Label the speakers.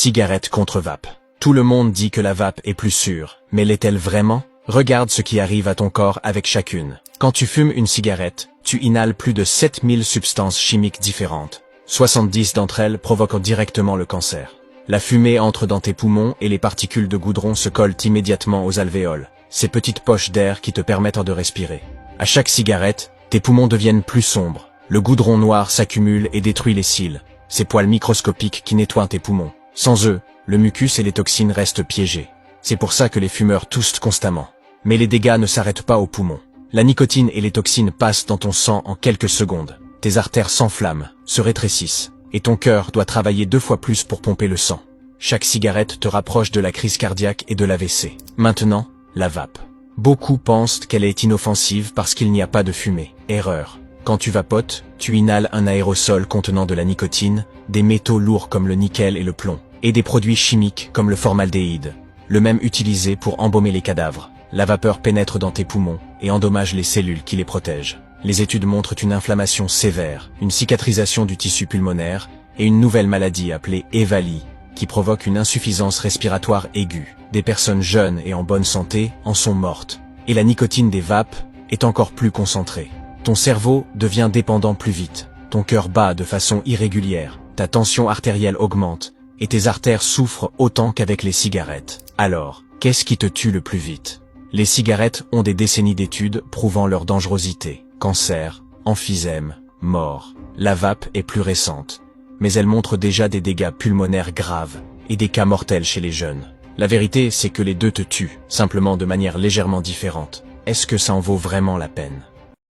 Speaker 1: Cigarette contre vape. Tout le monde dit que la vape est plus sûre, mais l'est-elle vraiment? Regarde ce qui arrive à ton corps avec chacune. Quand tu fumes une cigarette, tu inhales plus de 7000 substances chimiques différentes. 70 d'entre elles provoquent directement le cancer. La fumée entre dans tes poumons et les particules de goudron se collent immédiatement aux alvéoles, ces petites poches d'air qui te permettent de respirer. À chaque cigarette, tes poumons deviennent plus sombres. Le goudron noir s'accumule et détruit les cils, ces poils microscopiques qui nettoient tes poumons. Sans eux, le mucus et les toxines restent piégés. C'est pour ça que les fumeurs toussent constamment. Mais les dégâts ne s'arrêtent pas aux poumons. La nicotine et les toxines passent dans ton sang en quelques secondes. Tes artères s'enflamment, se rétrécissent, et ton cœur doit travailler 2 fois plus pour pomper le sang. Chaque cigarette te rapproche de la crise cardiaque et de l'AVC. Maintenant, la vape. Beaucoup pensent qu'elle est inoffensive parce qu'il n'y a pas de fumée. Erreur. Quand tu vapotes, tu inhales un aérosol contenant de la nicotine, des métaux lourds comme le nickel et le plomb, et des produits chimiques comme le formaldéhyde, le même utilisé pour embaumer les cadavres. La vapeur pénètre dans tes poumons et endommage les cellules qui les protègent. Les études montrent une inflammation sévère, une cicatrisation du tissu pulmonaire et une nouvelle maladie appelée EVALI, qui provoque une insuffisance respiratoire aiguë. Des personnes jeunes et en bonne santé en sont mortes. Et la nicotine des vapes est encore plus concentrée. Ton cerveau devient dépendant plus vite. Ton cœur bat de façon irrégulière, ta tension artérielle augmente, et tes artères souffrent autant qu'avec les cigarettes. Alors, qu'est-ce qui te tue le plus vite? Les cigarettes ont des décennies d'études prouvant leur dangerosité. Cancer, emphysème, mort. La vape est plus récente, mais elle montre déjà des dégâts pulmonaires graves et des cas mortels chez les jeunes. La vérité, c'est que les deux te tuent, simplement de manière légèrement différente. Est-ce que ça en vaut vraiment la peine?